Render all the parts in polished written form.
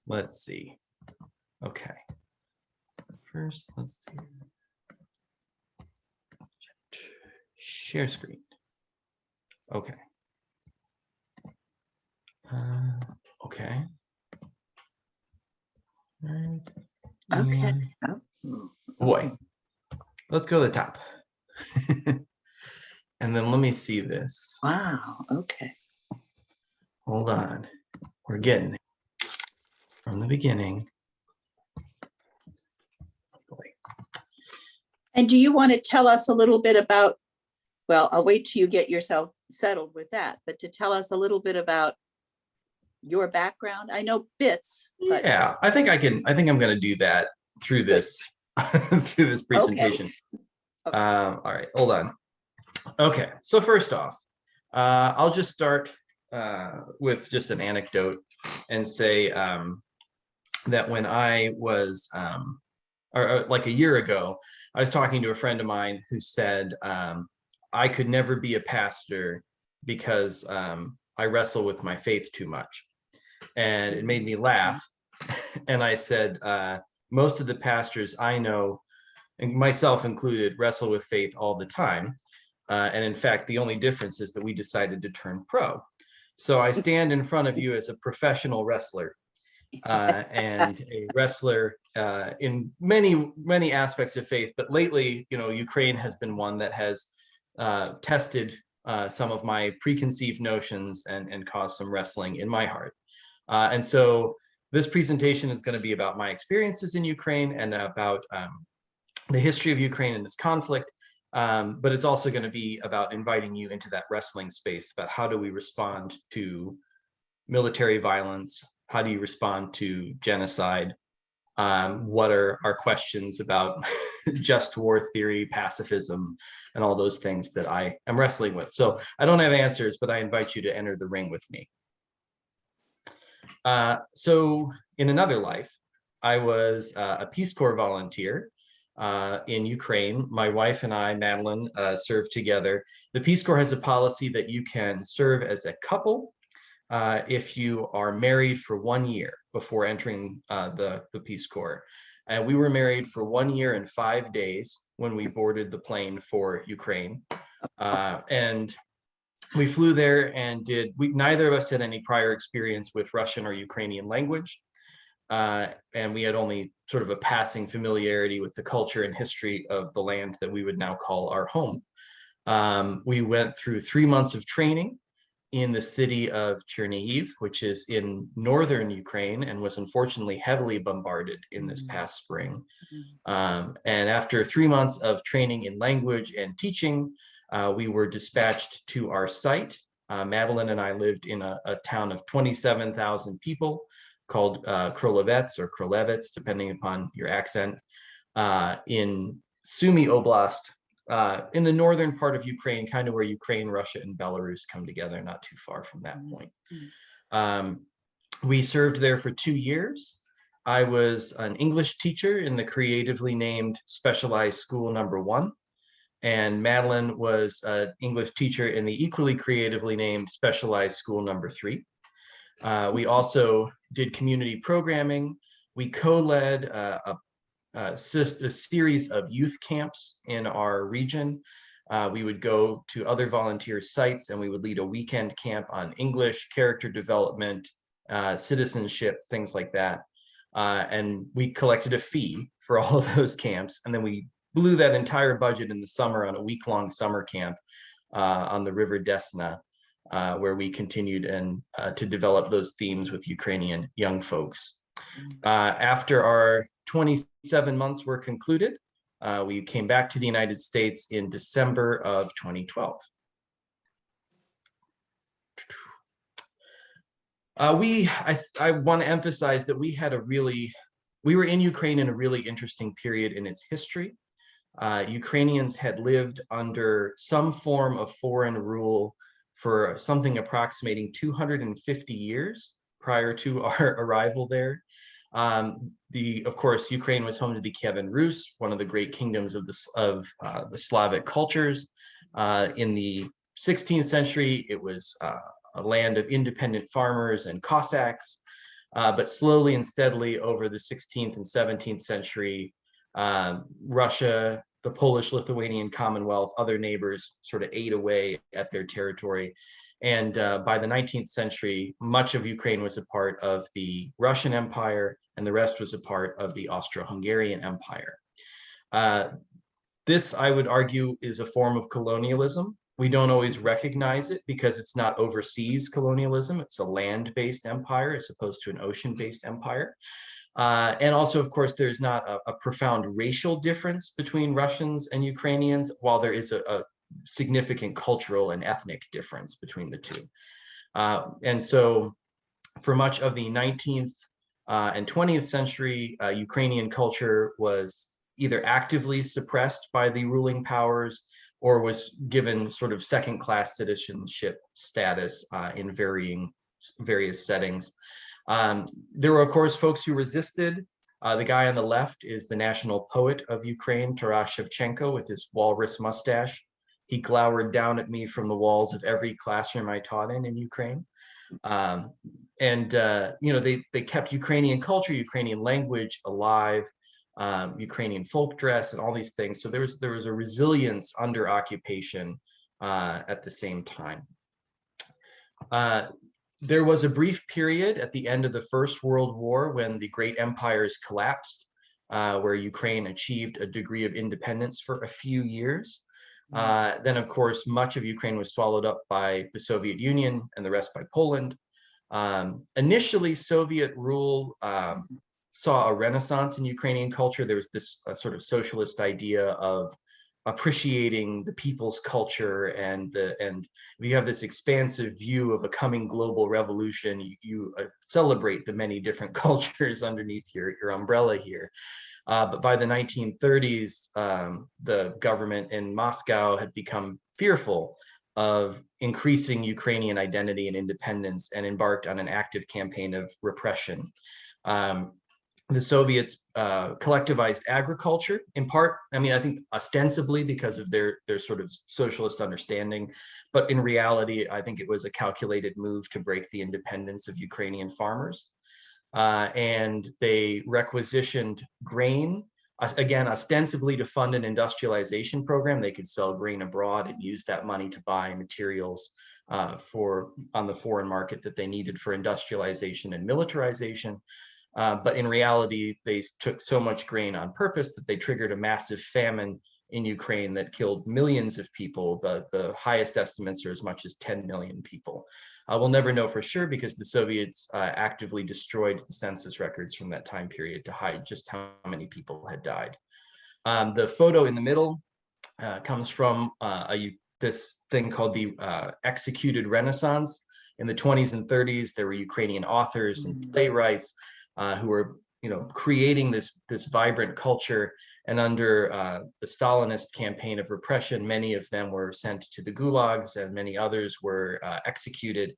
Let's see. Okay. First, let's do share screen. Okay. Okay. All right. Okay. Boy, let's go to the top. And then let me see this. Wow. Okay. Hold on. We're getting there. From the beginning. Boy. And do you want to tell us a little bit about, well, I'll wait till you get yourself settled with that, but to tell us a little bit about your background. I know bits, but Yeah, I think I'm going to do that through this through this presentation. Okay. All right, hold on. Okay, so first off, I'll just start with just an anecdote and say that when I was, or like a year ago, I was talking to a friend of mine who said I could never be a pastor because I wrestle with my faith too much. And it made me laugh. And I said, most of the pastors I know, and myself included, wrestle with faith all the time. And in fact, the only difference is that we decided to turn pro. So I stand in front of you as a professional wrestler and a wrestler in many aspects of faith. But lately, Ukraine has been one that has tested some of my preconceived notions and caused some wrestling in my heart. And so this presentation is going to be about my experiences in Ukraine and about the history of Ukraine and this conflict. But it's also going to be about inviting you into that wrestling space about how do we respond to military violence? How do you respond to genocide? What are our questions about just war theory, pacifism, and all those things that I am wrestling with? So I don't have answers, but I invite you to enter the ring with me. So in another life, I was a Peace Corps volunteer in Ukraine. My wife and I, Madeline, served together. The Peace Corps has a policy that you can serve as a couple if you are married for 1 year before entering the Peace Corps. And we were married for 1 year and 5 days when we boarded the plane for Ukraine. And we flew there and neither of us had any prior experience with Russian or Ukrainian language. And we had only sort of a passing familiarity with the culture and history of the land that we would now call our home. We went through 3 months of training in the city of Chernihiv, which is in northern Ukraine and was unfortunately heavily bombarded in this past spring. And after 3 months of training in language and teaching, we were dispatched to our site. Madeline and I lived in a town of 27,000 people called Krolevets or Krolevets, depending upon your accent, in Sumy Oblast, in the northern part of Ukraine, kind of where Ukraine, Russia, and Belarus come together, not too far from that point. We served there for 2 years. I was an English teacher in the creatively named Specialized School Number 1. And Madeline was an English teacher in the equally creatively named Specialized School Number 3. We also did community programming. We co-led a series of youth camps in our region. We would go to other volunteer sites and we would lead a weekend camp on English, character development, citizenship, things like that. And we collected a fee for all of those camps. And then we blew that entire budget in the summer on a week-long summer camp on the River Desna, where we continued to develop those themes with Ukrainian young folks. After our 27 months were concluded, we came back to the United States in December of 2012. I want to emphasize that we were in Ukraine in a really interesting period in its history. Ukrainians had lived under some form of foreign rule for something approximating 250 years prior to our arrival there. Of course, Ukraine was home to the Kievan Rus, one of the great kingdoms of the Slavic cultures. In the 16th century, it was a land of independent farmers and Cossacks. But slowly and steadily over the 16th and 17th century, Russia, the Polish-Lithuanian Commonwealth, other neighbors sort of ate away at their territory. And by the 19th century, much of Ukraine was a part of the Russian Empire, and the rest was a part of the Austro-Hungarian Empire. This, I would argue, is a form of colonialism. We don't always recognize it because it's not overseas colonialism. It's a land-based empire as opposed to an ocean-based empire. And also, of course, there's not a profound racial difference between Russians and Ukrainians, while there is a significant cultural and ethnic difference between the two. And so for much of the 19th and 20th century, Ukrainian culture was either actively suppressed by the ruling powers or was given sort of second-class citizenship status in various settings. There were, of course, folks who resisted. The guy on the left is the national poet of Ukraine, Taras Shevchenko, with his walrus mustache. He glowered down at me from the walls of every classroom I taught in Ukraine. You know, they kept Ukrainian culture, Ukrainian language alive, Ukrainian folk dress, and all these things. So there was a resilience under occupation at the same time. There was a brief period at the end of the First World War when the great empires collapsed, where Ukraine achieved a degree of independence for a few years. Then, of course, much of Ukraine was swallowed up by the Soviet Union and the rest by Poland. Initially, Soviet rule saw a renaissance in Ukrainian culture. There was this sort of socialist idea of appreciating the people's culture, and if you have this expansive view of a coming global revolution, you celebrate the many different cultures underneath your umbrella here. But by the 1930s, the government in Moscow had become fearful of increasing Ukrainian identity and independence and embarked on an active campaign of repression. The Soviets collectivized agriculture, in part, I mean, I think ostensibly because of their sort of socialist understanding, but in reality, I think it was a calculated move to break the independence of Ukrainian farmers. And they requisitioned grain, again, ostensibly to fund an industrialization program. They could sell grain abroad and use that money to buy materials on the foreign market that they needed for industrialization and militarization. But in reality, they took so much grain on purpose that they triggered a massive famine in Ukraine that killed millions of people. The highest estimates are as much as 10 million people. We'll never know for sure because the Soviets actively destroyed the census records from that time period to hide just how many people had died. The photo in the middle comes from this thing called the Executed Renaissance. In the 20s and 30s, there were Ukrainian authors and playwrights who were, creating this vibrant culture. And under the Stalinist campaign of repression, many of them were sent to the gulags and many others were executed.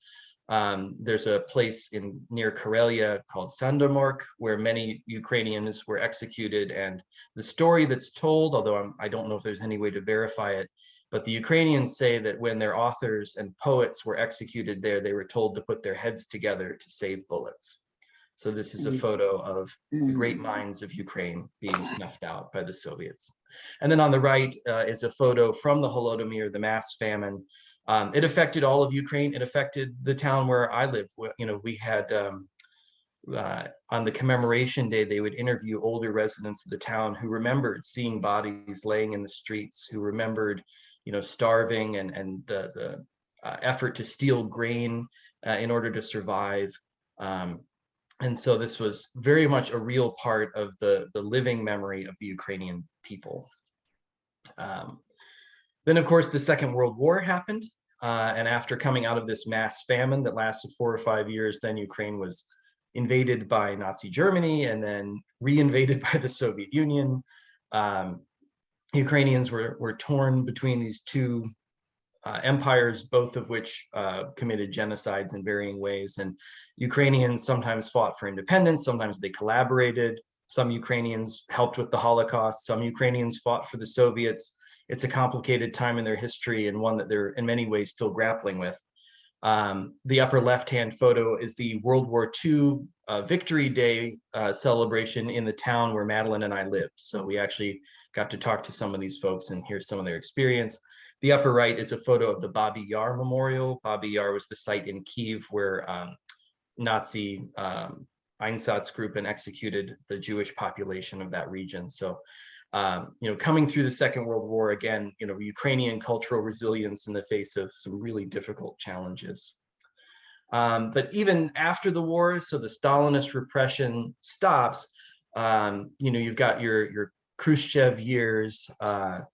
There's a place near Karelia called Sandomorsk where many Ukrainians were executed. And the story that's told, although I don't know if there's any way to verify it, but the Ukrainians say that when their authors and poets were executed there, they were told to put their heads together to save bullets. So this is a photo of the great minds of Ukraine being snuffed out by the Soviets. And then on the right is a photo from the Holodomor, the mass famine. It affected all of Ukraine. It affected the town where I live. We had, on the commemoration day, they would interview older residents of the town who remembered seeing bodies laying in the streets, who remembered, starving and the effort to steal grain in order to survive. And so this was very much a real part of the living memory of the Ukrainian people. Then, of course, the Second World War happened. And after coming out of this mass famine that lasted 4 or 5 years, then Ukraine was invaded by Nazi Germany and then reinvaded by the Soviet Union. Ukrainians were torn between these two empires, both of which committed genocides in varying ways. And Ukrainians sometimes fought for independence, sometimes they collaborated. Some Ukrainians helped with the Holocaust, some Ukrainians fought for the Soviets. It's a complicated time in their history and one that they're in many ways still grappling with. The upper left-hand photo is the World War II Victory Day celebration in the town where Madeline and I lived. So we actually got to talk to some of these folks and hear some of their experience. The upper right is a photo of the Babi Yar Memorial. Babi Yar was the site in Kiev where Nazi Einsatzgruppen executed the Jewish population of that region. So, coming through the Second World War, again, Ukrainian cultural resilience in the face of some really difficult challenges. But even after the war, so the Stalinist repression stops, you've got your Khrushchev years,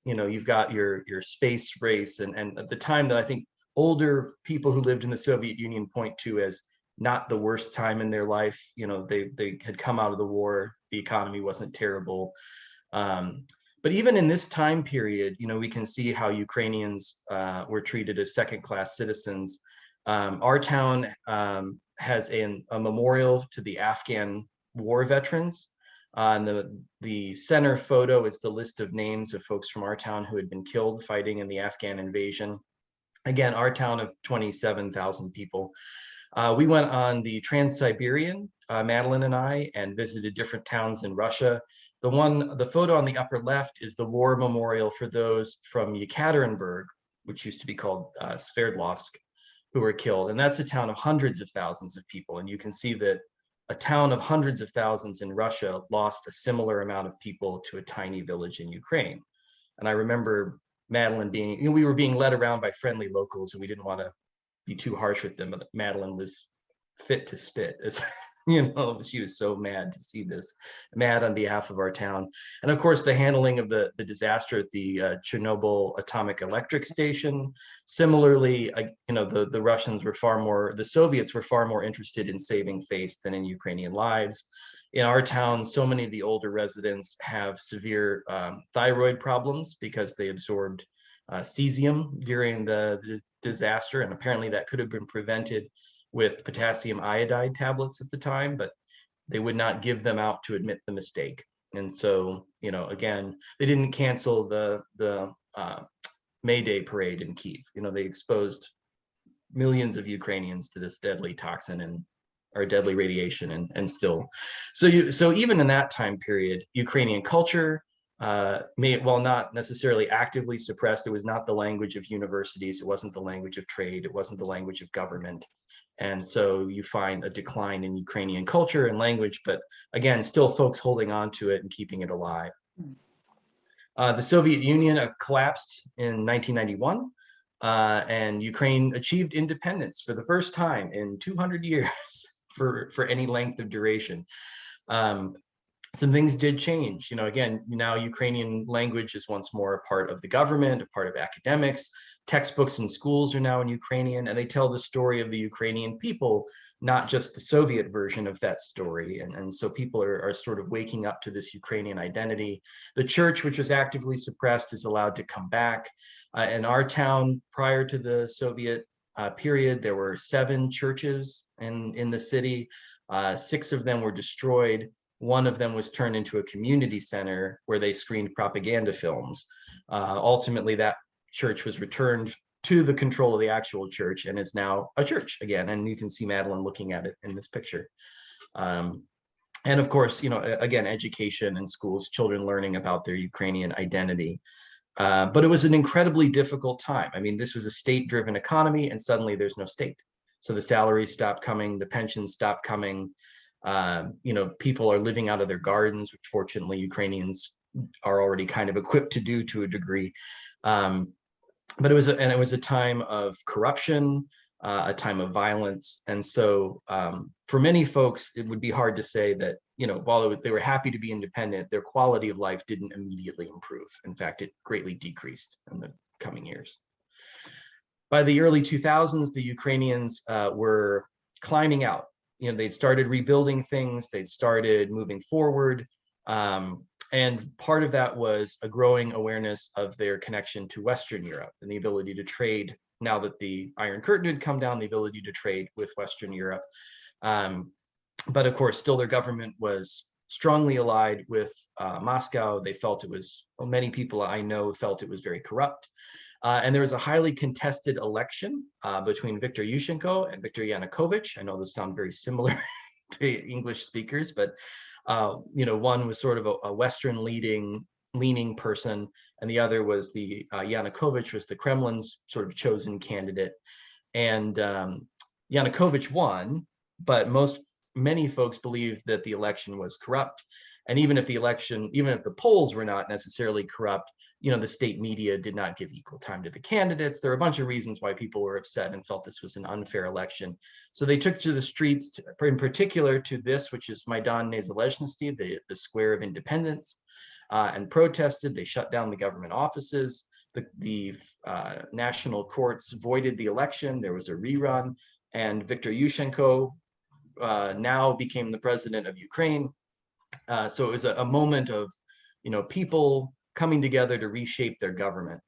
you've got your space race, and at the time that I think older people who lived in the Soviet Union point to as not the worst time in their life. They had come out of the war, the economy wasn't terrible. But even in this time period, we can see how Ukrainians were treated as second-class citizens. Our town has a memorial to the Afghan war veterans. And the center photo is the list of names of folks from our town who had been killed fighting in the Afghan invasion. Again, our town of 27,000 people. We went on the Trans-Siberian, Madeline and I, and visited different towns in Russia. The photo on the upper left is the war memorial for those from Yekaterinburg, which used to be called Sverdlovsk, who were killed. And that's a town of hundreds of thousands of people. And you can see that a town of hundreds of thousands in Russia lost a similar amount of people to a tiny village in Ukraine. And I remember Madeline we were being led around by friendly locals, and we didn't want to be too harsh with them, but Madeline was fit to spit. She was so mad to see this, mad on behalf of our town. And of course, the handling of the disaster at the Chernobyl atomic electric station. Similarly, the Russians were the Soviets were far more interested in saving face than in Ukrainian lives. In our town, so many of the older residents have severe thyroid problems because they absorbed cesium during the disaster, and apparently that could have been prevented with potassium iodide tablets at the time, but they would not give them out to admit the mistake. And so, again, they didn't cancel the May Day parade in Kiev. They exposed millions of Ukrainians to this deadly toxin or deadly radiation, and still. So even in that time period, Ukrainian culture, while not necessarily actively suppressed, it was not the language of universities, it wasn't the language of trade, it wasn't the language of government. And so you find a decline in Ukrainian culture and language, but again, still folks holding on to it and keeping it alive. The Soviet Union collapsed in 1991, and Ukraine achieved independence for the first time in 200 years for any length of duration. Some things did change. Again, now Ukrainian language is once more a part of the government, a part of academics. Textbooks in schools are now in Ukrainian, and they tell the story of the Ukrainian people, not just the Soviet version of that story. And so people are sort of waking up to this Ukrainian identity. The church, which was actively suppressed, is allowed to come back. In our town, prior to the Soviet period, there were 7 churches in the city. 6 of them were destroyed. One of them was turned into a community center where they screened propaganda films. Ultimately, that church was returned to the control of the actual church and is now a church again. And you can see Madeline looking at it in this picture. And of course, again, education in schools, children learning about their Ukrainian identity. But it was an incredibly difficult time. I mean, this was a state-driven economy, and suddenly there's no state. So the salaries stopped coming, the pensions stopped coming. People are living out of their gardens, which fortunately Ukrainians are already kind of equipped to do to a degree. But it was a time of corruption, a time of violence. And so for many folks, it would be hard to say that, while they were happy to be independent, their quality of life didn't immediately improve. In fact, it greatly decreased in the coming years. By the early 2000s, the Ukrainians were climbing out. They'd started rebuilding things, they'd started moving forward. And part of that was a growing awareness of their connection to Western Europe and the ability to trade. Now that the Iron Curtain had come down, the ability to trade with Western Europe. But of course, still their government was strongly allied with Moscow. They felt many people I know felt it was very corrupt. And there was a highly contested election between Viktor Yushchenko and Viktor Yanukovych. I know those sound very similar to English speakers, but one was sort of a Western leaning person, and the other was the Yanukovych was the Kremlin's sort of chosen candidate. And Yanukovych won, but many folks believed that the election was corrupt. And even if the polls were not necessarily corrupt, the state media did not give equal time to the candidates. There were a bunch of reasons why people were upset and felt this was an unfair election. So they took to the streets, in particular to this, which is Maidan Nezalezhnosti, the Square of Independence, and protested. They shut down the government offices. The national courts voided the election. There was a rerun, and Viktor Yushchenko now became the president of Ukraine. So it was a moment of, people coming together to reshape their government.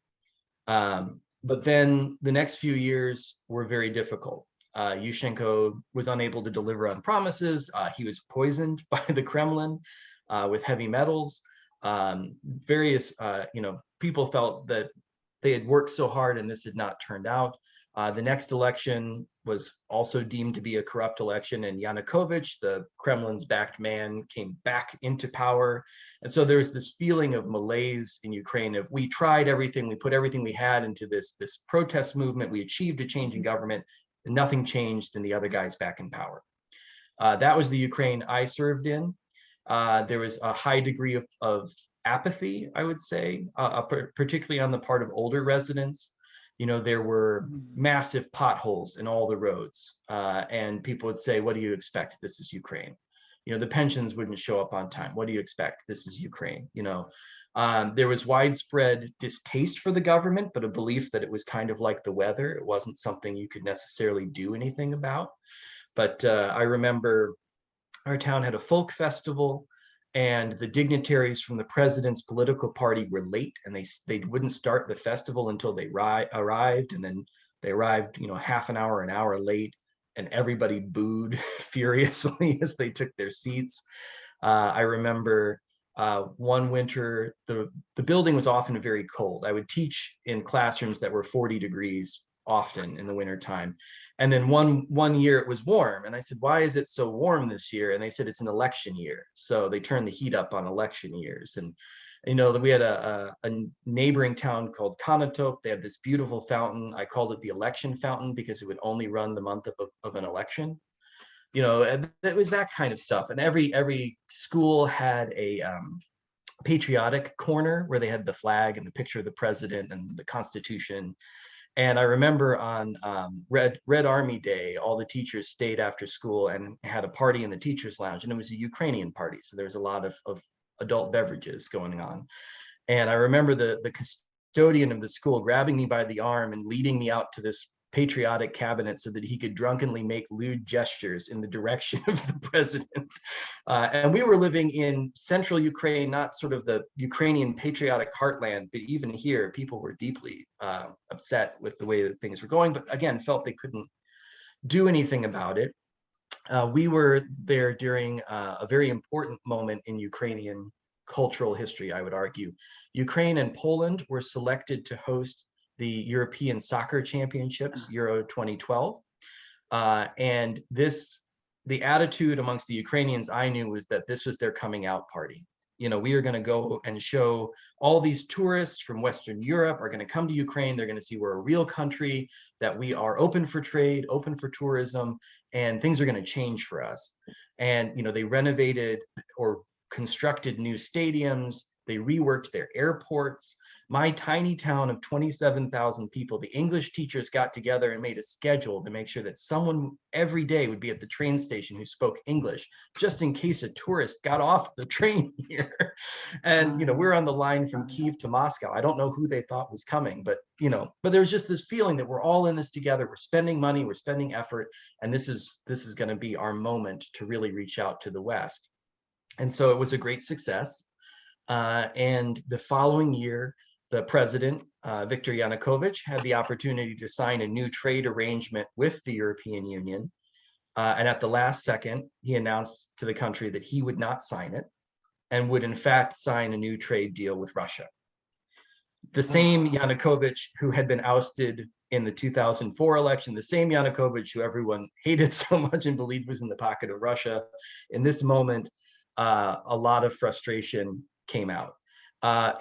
But then the next few years were very difficult. Yushchenko was unable to deliver on promises. He was poisoned by the Kremlin with heavy metals. Various, people felt that they had worked so hard and this had not turned out. The next election was also deemed to be a corrupt election, and Yanukovych, the Kremlin's backed man, came back into power. And so there was this feeling of malaise in Ukraine of, we tried everything, we put everything we had into this protest movement, we achieved a change in government, and nothing changed, and the other guy's back in power. That was the Ukraine I served in. There was a high degree of apathy, I would say, particularly on the part of older residents. There were massive potholes in all the roads, and people would say, what do you expect? This is Ukraine. The pensions wouldn't show up on time. What do you expect? This is Ukraine. There was widespread distaste for the government, but a belief that it was kind of like the weather. It wasn't something you could necessarily do anything about. But I remember our town had a folk festival, and the dignitaries from the president's political party were late, and they wouldn't start the festival until they arrived, and then they arrived, half an hour late, and everybody booed furiously as they took their seats. I remember one winter, the building was often very cold. I would teach in classrooms that were 40 degrees often in the winter time. And then one year it was warm, and I said, why is it so warm this year? And they said, it's an election year, so they turn the heat up on election years. And we had a neighboring town called Konotop. They have this beautiful fountain. I called it the election fountain because it would only run the month of an election. And it was that kind of stuff. And every school had a patriotic corner where they had the flag and the picture of the president and the Constitution. And I remember on Red Army Day, all the teachers stayed after school and had a party in the teachers' lounge, and it was a Ukrainian party, so there was a lot of adult beverages going on. And I remember the custodian of the school grabbing me by the arm and leading me out to this patriotic cabinet so that he could drunkenly make lewd gestures in the direction of the president. And we were living in central Ukraine, not sort of the Ukrainian patriotic heartland, but even here, people were deeply upset with the way that things were going, but again, felt they couldn't do anything about it. We were there during a very important moment in Ukrainian cultural history, I would argue. Ukraine and Poland were selected to host the European Soccer Championships, Euro 2012. And the attitude amongst the Ukrainians I knew was that this was their coming out party. We are going to go and show all these tourists from Western Europe are going to come to Ukraine. They're going to see we're a real country, that we are open for trade, open for tourism, and things are going to change for us. And, they renovated or constructed new stadiums. They reworked their airports. My tiny town of 27,000 people, the English teachers got together and made a schedule to make sure that someone every day would be at the train station who spoke English, just in case a tourist got off the train here. And, we're on the line from Kyiv to Moscow. I don't know who they thought was coming, but there was just this feeling that we're all in this together. We're spending money, we're spending effort, and this is going to be our moment to really reach out to the West. And so it was a great success. And the following year, the president, Viktor Yanukovych, had the opportunity to sign a new trade arrangement with the European Union. And at the last second, he announced to the country that he would not sign it and would in fact sign a new trade deal with Russia. The same Yanukovych who had been ousted in the 2004 election, the same Yanukovych who everyone hated so much and believed was in the pocket of Russia. In this moment, a lot of frustration came out.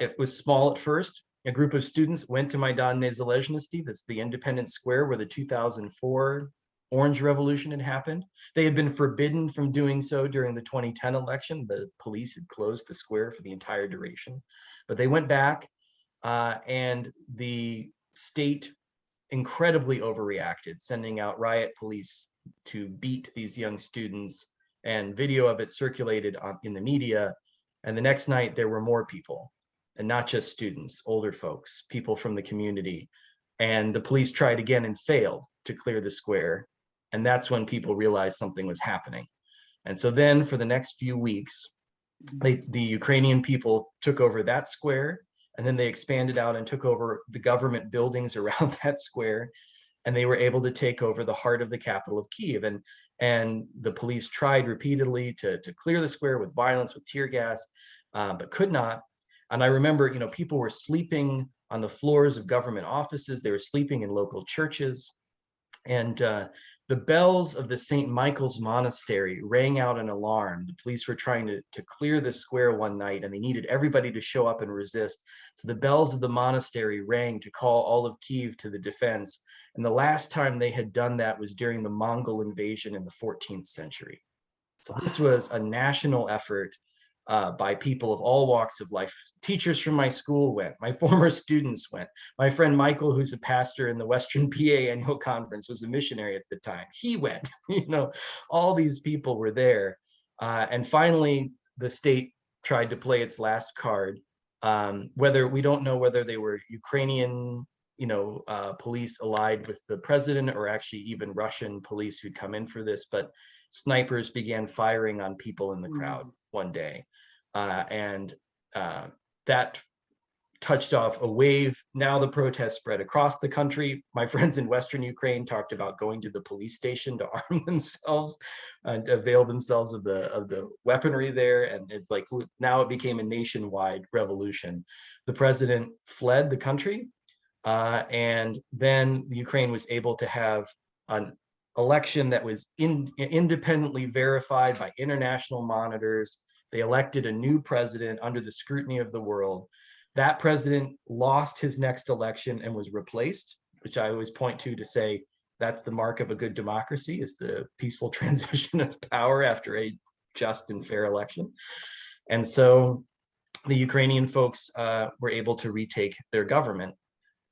It was small at first. A group of students went to Maidan Nezalezhnosti, that's the Independence Square where the 2004 Orange Revolution had happened. They had been forbidden from doing so during the 2010 election. The police had closed the square for the entire duration. But they went back, and the state incredibly overreacted, sending out riot police to beat these young students, and video of it circulated in the media. And the next night there were more people, and not just students, older folks, people from the community. And the police tried again and failed to clear the square. And that's when people realized something was happening. And so then for the next few weeks, the Ukrainian people took over that square, and then they expanded out and took over the government buildings around that square. And they were able to take over the heart of the capital of Kyiv. And the police tried repeatedly to clear the square with violence, with tear gas, but could not. And I remember, people were sleeping on the floors of government offices. They were sleeping in local churches. And the bells of the St. Michael's Monastery rang out an alarm. The police were trying to clear the square one night, and they needed everybody to show up and resist. So the bells of the monastery rang to call all of Kyiv to the defense. And the last time they had done that was during the Mongol invasion in the 14th century. So this was a national effort by people of all walks of life. Teachers from my school went, my former students went. My friend Michael, who's a pastor in the Western PA Annual Conference, was a missionary at the time. He went, all these people were there. And finally, the state tried to play its last card. Whether we don't know whether they were Ukrainian, police allied with the president, or actually even Russian police who'd come in for this, but snipers began firing on people in the crowd one day. And that touched off a wave. Now the protests spread across the country. My friends in Western Ukraine talked about going to the police station to arm themselves and avail themselves of the weaponry there. And it's like, now it became a nationwide revolution. The president fled the country, and then Ukraine was able to have an election that was independently verified by international monitors. They elected a new president under the scrutiny of the world. That president lost his next election and was replaced, which I always point to say that's the mark of a good democracy, is the peaceful transition of power after a just and fair election. And so the Ukrainian folks were able to retake their government.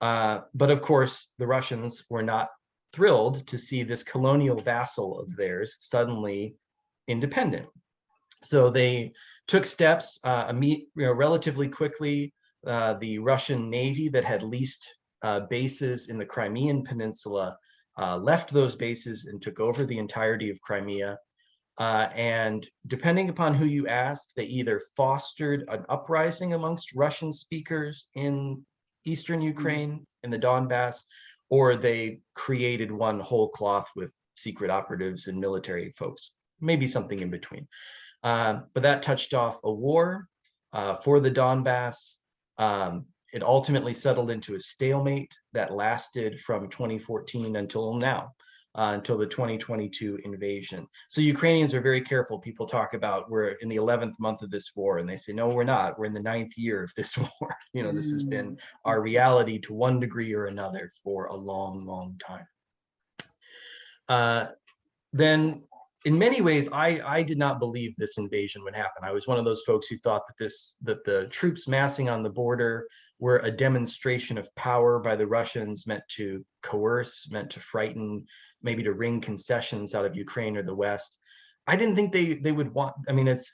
But of course, the Russians were not thrilled to see this colonial vassal of theirs suddenly independent. So they took steps relatively quickly. The Russian Navy that had leased bases in the Crimean Peninsula left those bases and took over the entirety of Crimea. And depending upon who you asked, they either fostered an uprising amongst Russian speakers in eastern Ukraine, in the Donbass, or they created one whole cloth with secret operatives and military folks, maybe something in between. But that touched off a war for the Donbass. It ultimately settled into a stalemate that lasted from 2014 until now, until the 2022 invasion. So Ukrainians are very careful. People talk about we're in the 11th month of this war, and they say, no, we're not. We're in the 9th year of this war. This has been our reality to one degree or another for a long, long time. Then in many ways, I did not believe this invasion would happen. I was one of those folks who thought that the troops massing on the border were a demonstration of power by the Russians, meant to coerce, meant to frighten, maybe to wring concessions out of Ukraine or the West. I didn't think they would want,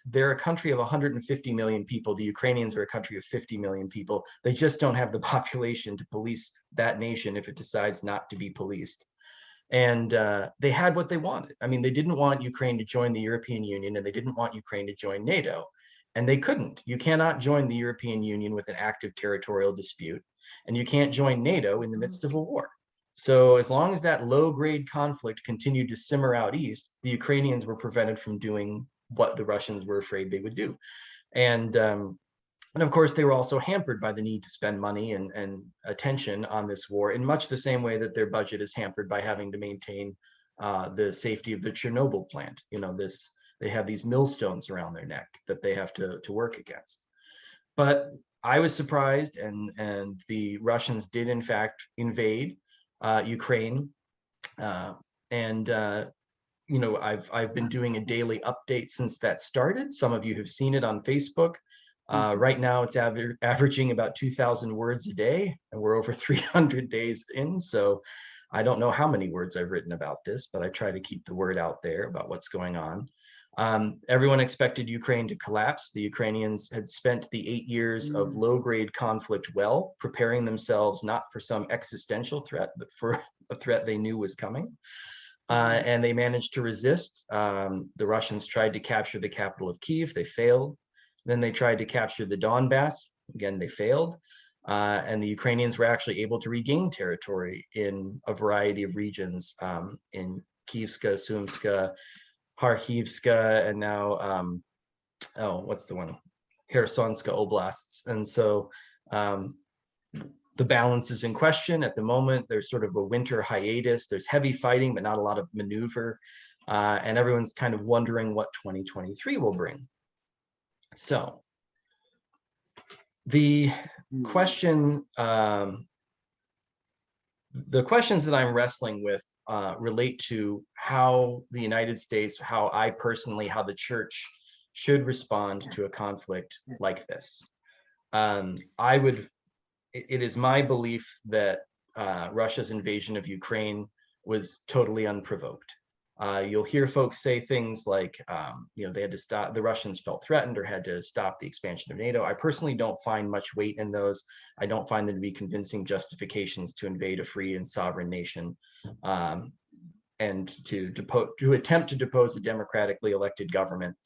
they're a country of 150 million people. The Ukrainians are a country of 50 million people. They just don't have the population to police that nation if it decides not to be policed. And they had what they wanted. They didn't want Ukraine to join the European Union, and they didn't want Ukraine to join NATO. And they couldn't. You cannot join the European Union with an active territorial dispute, and you can't join NATO in the midst of a war. So as long as that low-grade conflict continued to simmer out east, the Ukrainians were prevented from doing what the Russians were afraid they would do. And And of course, they were also hampered by the need to spend money and attention on this war in much the same way that their budget is hampered by having to maintain the safety of the Chernobyl plant. They have these millstones around their neck that they have to work against. But I was surprised, and the Russians did in fact invade Ukraine, and I've been doing a daily update since that started. Some of you have seen it on Facebook. Right now, it's averaging about 2,000 words a day, and we're over 300 days in. So I don't know how many words I've written about this, but I try to keep the word out there about what's going on. Everyone expected Ukraine to collapse. The Ukrainians had spent the 8 years of low-grade conflict well, preparing themselves not for some existential threat, but for a threat they knew was coming. And they managed to resist. The Russians tried to capture the capital of Kyiv. They failed. Then they tried to capture the Donbass. Again, they failed. And the Ukrainians were actually able to regain territory in a variety of regions, in Kyivska, Sumska, Kharkivska, and now, what's the one? Khersonska oblasts. And so the balance is in question at the moment. There's sort of a winter hiatus. There's heavy fighting, but not a lot of maneuver. And everyone's kind of wondering what 2023 will bring. So the questions that I'm wrestling with relate to how the United States, how the church should respond to a conflict like this. It is my belief that Russia's invasion of Ukraine was totally unprovoked. You'll hear folks say things like, they had to stop, the Russians felt threatened or had to stop the expansion of NATO. I personally don't find much weight in those. I don't find them to be convincing justifications to invade a free and sovereign nation, and to attempt to depose a democratically elected government.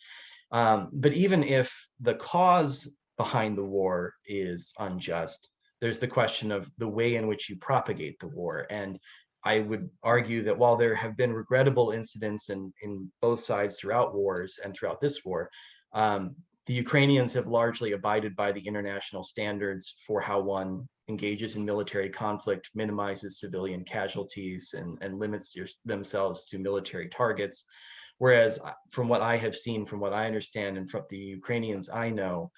But even if the cause behind the war is unjust, there's the question of the way in which you propagate the war. And I would argue that while there have been regrettable incidents in both sides throughout wars and throughout this war, the Ukrainians have largely abided by the international standards for how one engages in military conflict, minimizes civilian casualties, and limits themselves to military targets. Whereas from what I have seen, from what I understand, and from the Ukrainians I know,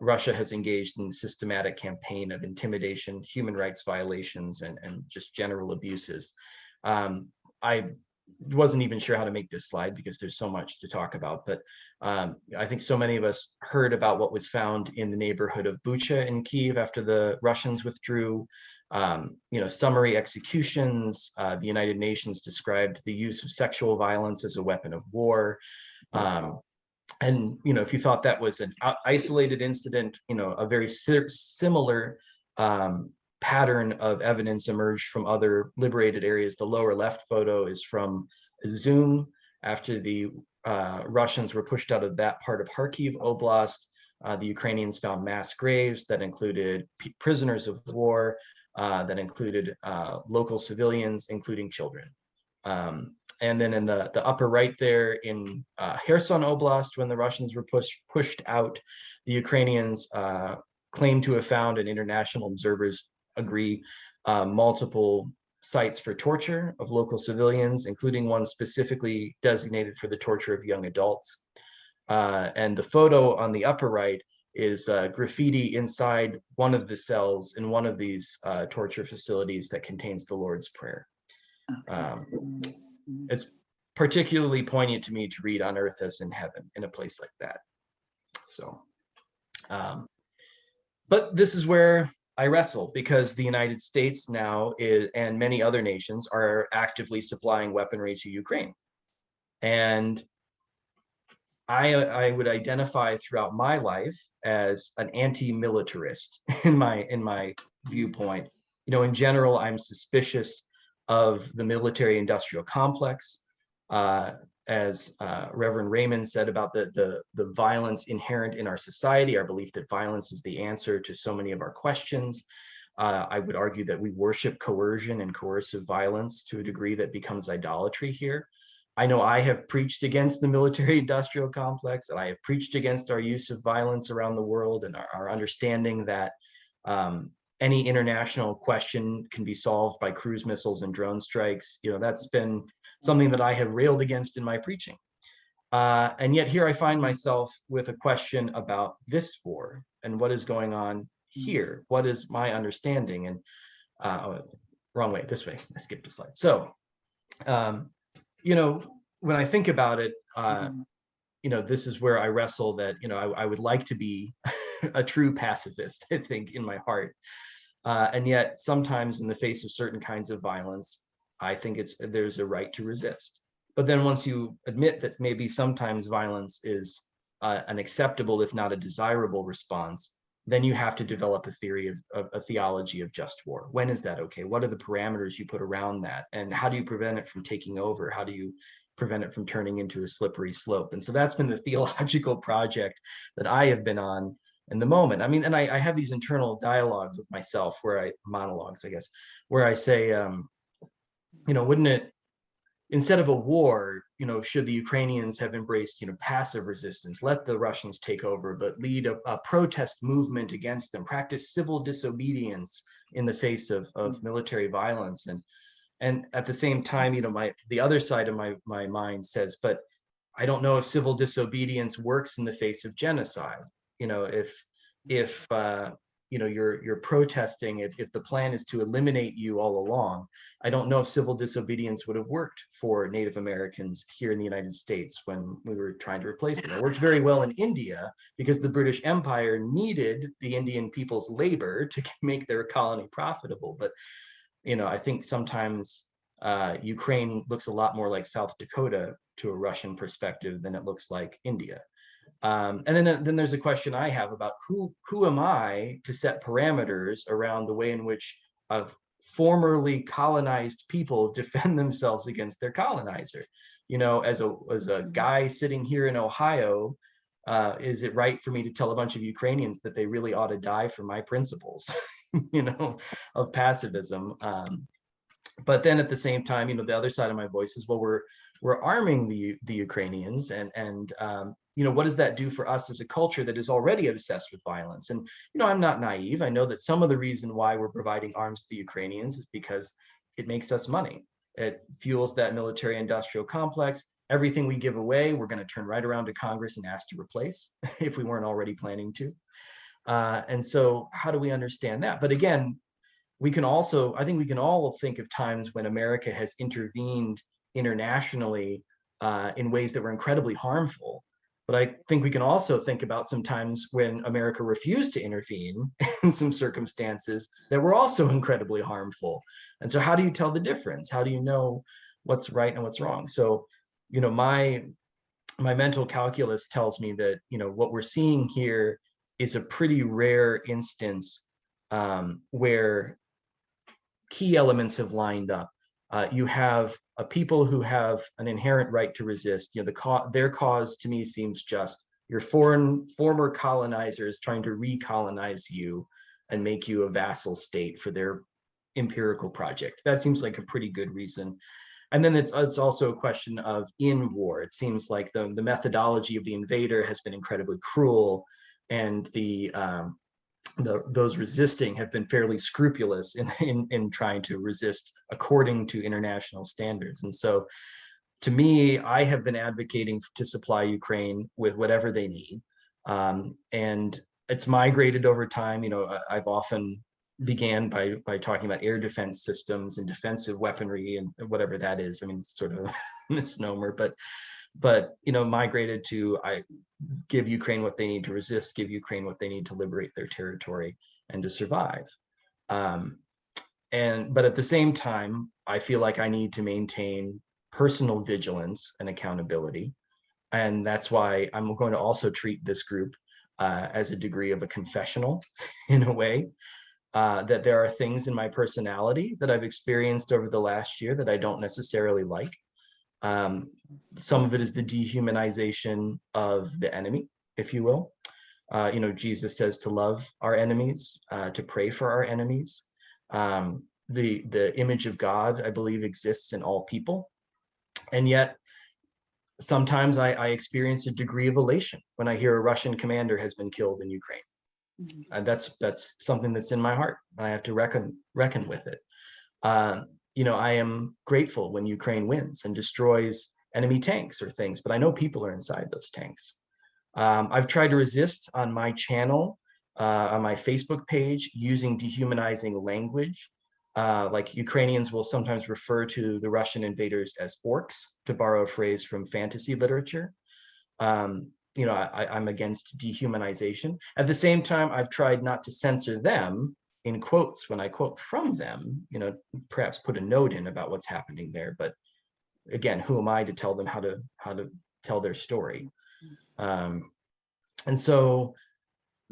Russia has engaged in a systematic campaign of intimidation, human rights violations, and just general abuses. I wasn't even sure how to make this slide because there's so much to talk about, but I think so many of us heard about what was found in the neighborhood of Bucha in Kyiv after the Russians withdrew. Summary executions. The United Nations described the use of sexual violence as a weapon of war. And if you thought that was an isolated incident, a very similar pattern of evidence emerged from other liberated areas. The lower left photo is from Izum after the Russians were pushed out of that part of Kharkiv Oblast. The Ukrainians found mass graves that included prisoners of war, that included local civilians, including children. And then in the upper right there in Kherson Oblast, when the Russians were pushed out, the Ukrainians claim to have found, and international observers agree, multiple sites for torture of local civilians, including one specifically designated for the torture of young adults. And the photo on the upper right is graffiti inside one of the cells in one of these torture facilities that contains the Lord's Prayer. It's particularly poignant to me to read "On earth as in heaven" in a place like that. So, but this is where I wrestle, because the United States now and many other nations are actively supplying weaponry to Ukraine. And I would identify throughout my life as an anti-militarist in my viewpoint. In general, I'm suspicious of the military-industrial complex, as Reverend Raymond said about the violence inherent in our society, our belief that violence is the answer to so many of our questions. I would argue that we worship coercion and coercive violence to a degree that becomes idolatry here. I know I have preached against the military industrial complex, and I have preached against our use of violence around the world, and our understanding that any international question can be solved by cruise missiles and drone strikes. That's been something that I have railed against in my preaching. And yet here I find myself with a question about this war and what is going on here. What is my understanding? And wrong way, this way. I skipped a slide. So, when I think about it, this is where I wrestle that, I would like to be a true pacifist, I think, in my heart. And yet sometimes in the face of certain kinds of violence, I think there's a right to resist. But then once you admit that maybe sometimes violence is an acceptable, if not a desirable response, then you have to develop a theory of a theology of just war. When is that okay? What are the parameters you put around that? And how do you prevent it from taking over? How do you prevent it from turning into a slippery slope? And so that's been the theological project that I have been on in the moment. I mean, and I have these internal dialogues with myself monologues, I guess, where I say, wouldn't it, instead of a war, should the Ukrainians have embraced, passive resistance, let the Russians take over, but lead a protest movement against them, practice civil disobedience in the face of military violence. And at the same time, the other side of my mind says, but I don't know if civil disobedience works in the face of genocide. If you're protesting, if the plan is to eliminate you all along, I don't know if civil disobedience would have worked for Native Americans here in the United States when we were trying to replace them. It worked very well in India because the British Empire needed the Indian people's labor to make their colony profitable. But I think sometimes Ukraine looks a lot more like South Dakota to a Russian perspective than it looks like India. And then there's a question I have about who am I to set parameters around the way in which formerly colonized people defend themselves against their colonizer. As a guy sitting here in Ohio, is it right for me to tell a bunch of Ukrainians that they really ought to die for my principles, of pacifism? But then at the same time, the other side of my voice is, well, we're arming the Ukrainians, and what does that do for us as a culture that is already obsessed with violence? And I'm not naive. I know that some of the reason why we're providing arms to the Ukrainians is because it makes us money. It fuels that military industrial complex. Everything we give away, we're going to turn right around to Congress and ask to replace if we weren't already planning to. And so how do we understand that? But again, I think we can all think of times when America has intervened internationally in ways that were incredibly harmful. But I think we can also think about some times when America refused to intervene in some circumstances that were also incredibly harmful. And so how do you tell the difference? How do you know what's right and what's wrong? So, my mental calculus tells me that, what we're seeing here is a pretty rare instance where key elements have lined up. You have a people who have an inherent right to resist. Their cause to me seems just. Your former colonizers trying to recolonize you and make you a vassal state for their empirical project. That seems like a pretty good reason. And then it's also a question of in war. It seems like the methodology of the invader has been incredibly cruel, and those resisting have been fairly scrupulous in trying to resist according to international standards. And so to me, I have been advocating to supply Ukraine with whatever they need. And it's migrated over time. I've often began by talking about air defense systems and defensive weaponry and whatever that is. I mean, it's sort of a misnomer, but migrated to I give Ukraine what they need to resist, give Ukraine what they need to liberate their territory and to survive. But at the same time, I feel like I need to maintain personal vigilance and accountability. And that's why I'm going to also treat this group as a degree of a confessional in a way, that there are things in my personality that I've experienced over the last year that I don't necessarily like. Some of it is the dehumanization of the enemy, if you will. Jesus says to love our enemies, to pray for our enemies. The image of God, I believe, exists in all people. And yet, Sometimes I experienced a degree of elation when I hear a Russian commander has been killed in Ukraine. Mhm. And that's something that's in my heart. I have to reckon with it. I am grateful when Ukraine wins and destroys enemy tanks or things, but I know people are inside those tanks. I've tried to resist on my channel, on my Facebook page, using dehumanizing language. Like Ukrainians will sometimes refer to the Russian invaders as orcs, to borrow a phrase from fantasy literature. I'm against dehumanization. At the same time, I've tried not to censor them in quotes when I quote from them, perhaps put a note in about what's happening there. But again, who am I to tell them how to tell their story? And so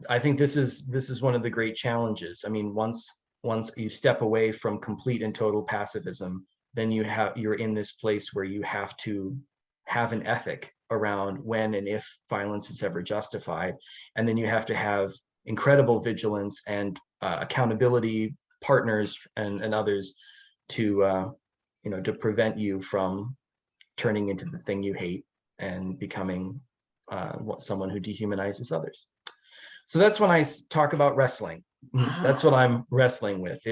I think this is one of the great challenges. I mean, once you step away from complete and total pacifism, then you're in this place where you have to have an ethic around when and if violence is ever justified, and then you have to have incredible vigilance and accountability partners and others to prevent you from turning into the thing you hate and becoming someone who dehumanizes others. So that's when I talk about wrestling. That's what I'm wrestling with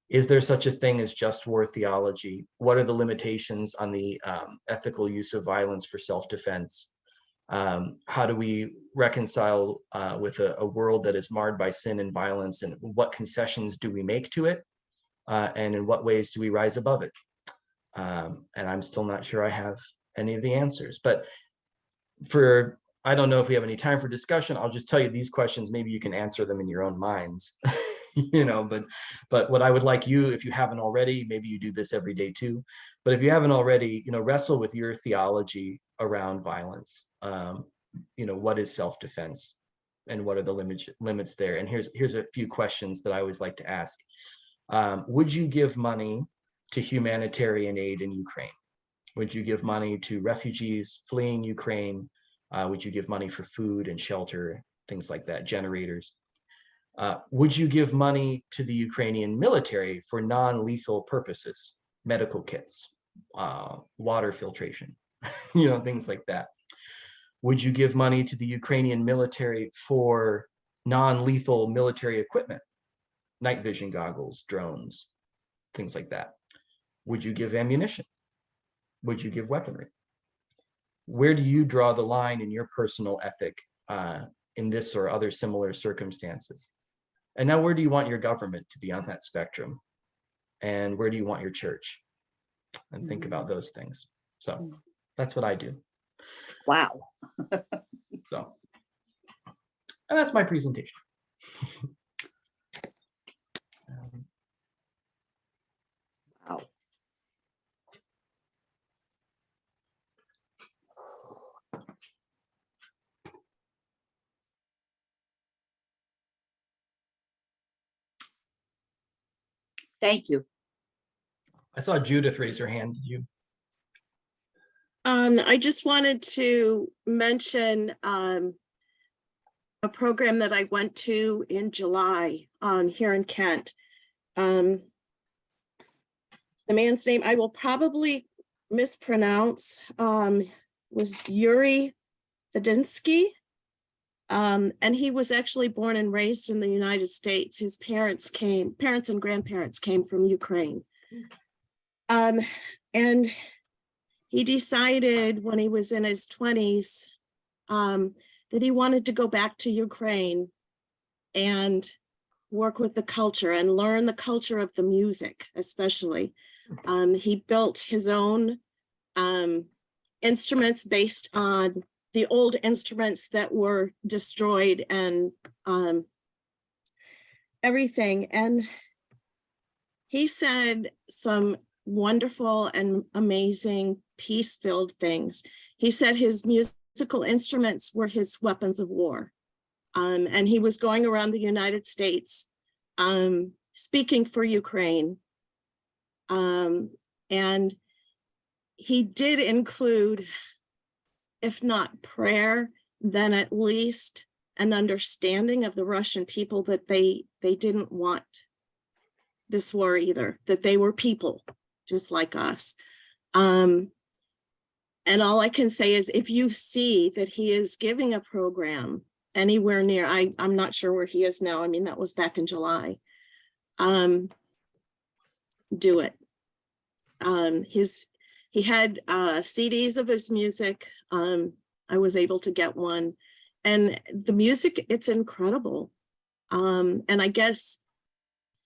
is there such a thing as just war theology? What are the limitations on the ethical use of violence for self-defense? How do we reconcile with a world that is marred by sin and violence, and what concessions do we make to it? And in what ways do we rise above it? And I'm still not sure I have any of the answers, but I don't know if we have any time for discussion. I'll just tell you these questions. Maybe you can answer them in your own minds, but what I would like you, if you haven't already, maybe you do this every day too, but if you haven't already, wrestle with your theology around violence. What is self-defense and what are the limits there? And here's a few questions that I always like to ask. Would you give money to humanitarian aid in Ukraine? Would you give money to refugees fleeing Ukraine? Would you give money for food and shelter, things like that, generators? Would you give money to the Ukrainian military for non-lethal purposes, medical kits, water filtration, things like that? Would you give money to the Ukrainian military for non-lethal military equipment, night vision goggles, drones, things like that? Would you give ammunition? Would you give weaponry? Where do you draw the line in your personal ethic in this or other similar circumstances? And now where do you want your government to be on that spectrum? And where do you want your church? And think about those things. So that's what I do. Wow. So, and that's my presentation. Wow. Thank you. I saw Judith raise her hand. Did you? I just wanted to mention a program that I went to in July here in Kent. The man's name I will probably mispronounce was Yuri Fedinsky. And he was actually born and raised in the United States. His parents and grandparents came from Ukraine. And he decided when he was in his 20s that he wanted to go back to Ukraine and work with the culture and learn the culture of the music, especially. He built his own instruments based on the old instruments that were destroyed and everything. And he said some wonderful and amazing peace-filled things. He said his musical instruments were his weapons of war. And he was going around the United States speaking for Ukraine. And he did include, if not prayer, then at least an understanding of the Russian people that they didn't want this war either, that they were people just like us. And all I can say is if you see that he is giving a program anywhere near, I'm not sure where he is now. I mean, that was back in July. Do it. He had CDs of his music. I was able to get one, and the music, it's incredible. And I guess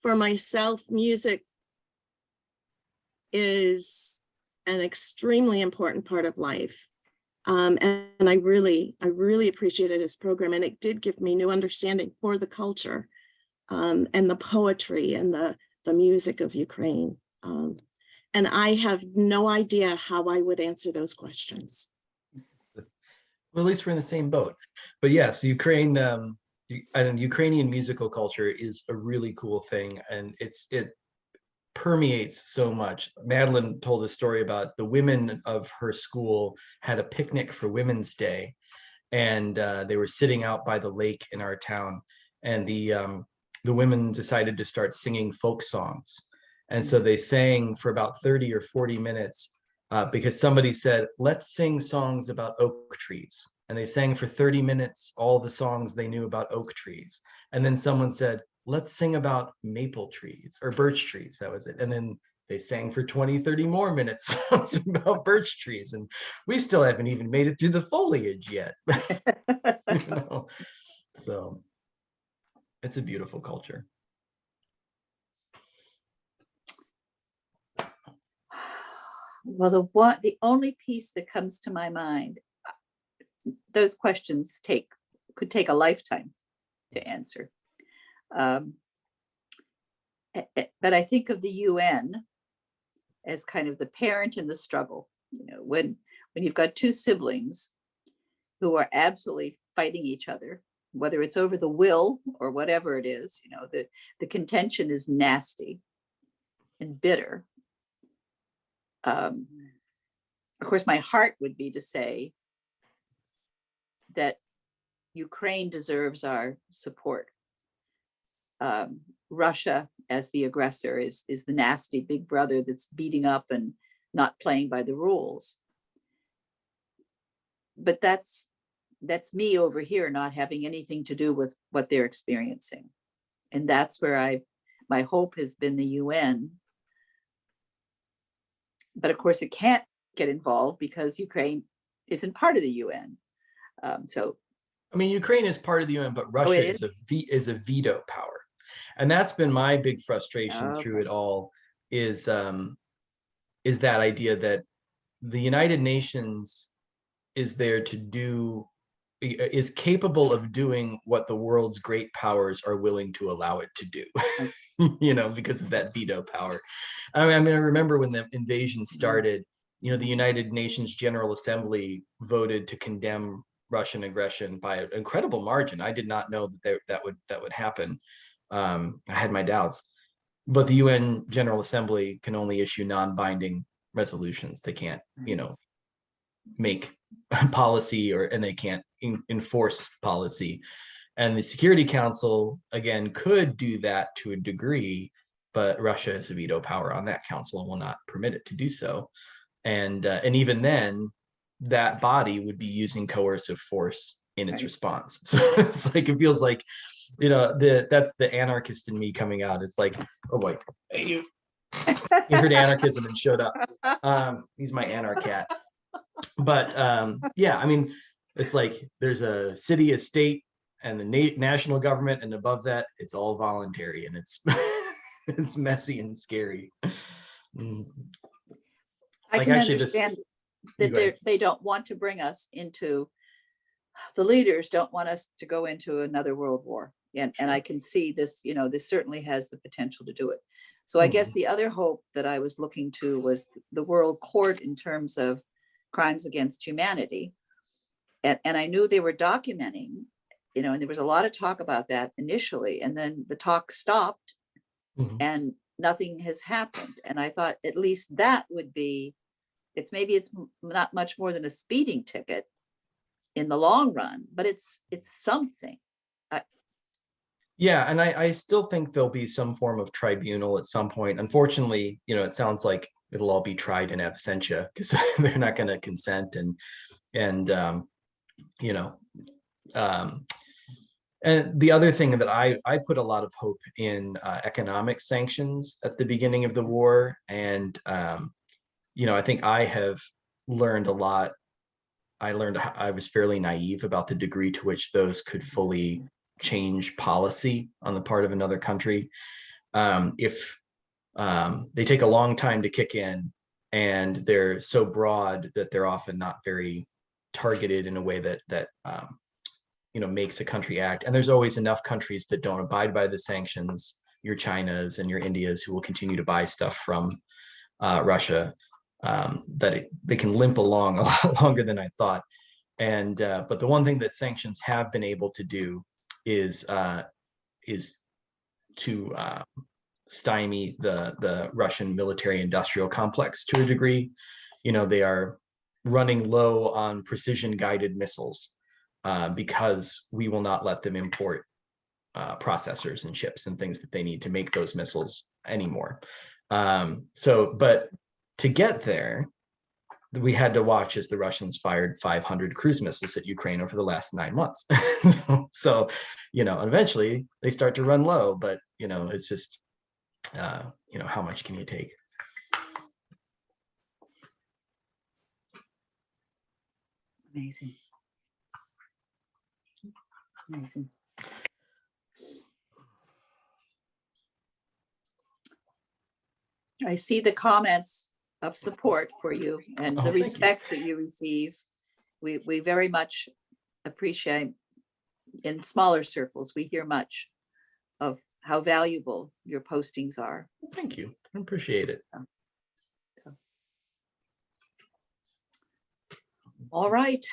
for myself, music is an extremely important part of life. And I really appreciated his program, and it did give me new understanding for the culture, and the poetry and the music of Ukraine. And I have no idea how I would answer those questions. Well, at least we're in the same boat. But yes, Ukraine, Ukrainian musical culture is a really cool thing, and it permeates so much. Madeline told a story about the women of her school had a picnic for Women's Day, and they were sitting out by the lake in our town, and the women decided to start singing folk songs. And so they sang for about 30 or 40 minutes because somebody said, let's sing songs about oak trees. And they sang for 30 minutes all the songs they knew about oak trees. And then someone said, let's sing about maple trees or birch trees. That was it. And then they sang for 20, 30 more minutes songs about birch trees. And we still haven't even made it through the foliage yet. You know? So it's a beautiful culture. Well, the only piece that comes to my mind, those questions could take a lifetime to answer. But I think of the UN as kind of the parent in the struggle. You know, when you've got two siblings who are absolutely fighting each other, whether it's over the will or whatever it is, you know, the contention is nasty and bitter. Of course, my heart would be to say that Ukraine deserves our support. Russia, as the aggressor, is the nasty big brother that's beating up and not playing by the rules. But that's me over here, not having anything to do with what they're experiencing. And that's where my hope has been the UN. But of course, it can't get involved because Ukraine isn't part of the UN. So, I mean, Ukraine is part of the UN, but Russia is a veto power, and that's been my big frustration through it all. Is that idea that the United Nations is there to is capable of doing what the world's great powers are willing to allow it to do, you know, because of that veto power. I mean, I remember when the invasion started, you know, the United Nations General Assembly voted to condemn Russian aggression by an incredible margin. I did not know that would happen. I had my doubts, but the UN General Assembly can only issue non-binding resolutions. They can't, you know, make policy and they can't enforce policy. And the Security Council, again, could do that to a degree, but Russia has a veto power on that council and will not permit it to do so. And even then, that body would be using coercive force in its response. So it's like, it feels like, you know, that's the anarchist in me coming out. It's like, oh boy, you heard anarchism and showed up. He's my anarchat. But yeah, I mean, it's like there's a city, a state, and the national government, and above that, it's all voluntary, and it's it's messy and scary. I can understand that they don't want to bring us into, the leaders don't want us to go into another world war. And I can see this, you know, this certainly has the potential to do it. So I guess the other hope that I was looking to was the world court in terms of crimes against humanity. And I knew they were documenting, you know, and there was a lot of talk about that initially, and then the talk stopped and nothing has happened. And I thought at least that would be, it's not much more than a speeding ticket in the long run, but it's something. Yeah, and I still think there'll be some form of tribunal at some point. Unfortunately, you know, it sounds like it'll all be tried in absentia because they're not going to consent. And you know, and the other thing that I put a lot of hope in economic sanctions at the beginning of the war. And, you know, I think I have learned a lot. I was fairly naive about the degree to which those could fully change policy on the part of another country. If they take a long time to kick in, and they're so broad that they're often not very targeted in a way that you know, makes a country act. And there's always enough countries that don't abide by the sanctions, your Chinas and your Indias, who will continue to buy stuff from Russia, that they can limp along a lot longer than I thought. And but the one thing that sanctions have been able to do is to stymie the Russian military industrial complex to a degree. You know, they are running low on precision guided missiles because we will not let them import processors and chips and things that they need to make those missiles anymore. But to get there, we had to watch as the Russians fired 500 cruise missiles at Ukraine over the last 9 months. So, you know, eventually they start to run low, but, you know, it's just, you know, how much can you take? Amazing. Amazing. I see the comments of support for you and Oh, the thank you. respect that you receive. We very much appreciate, in smaller circles, we hear much of how valuable your postings are. Thank you. I appreciate it. All right.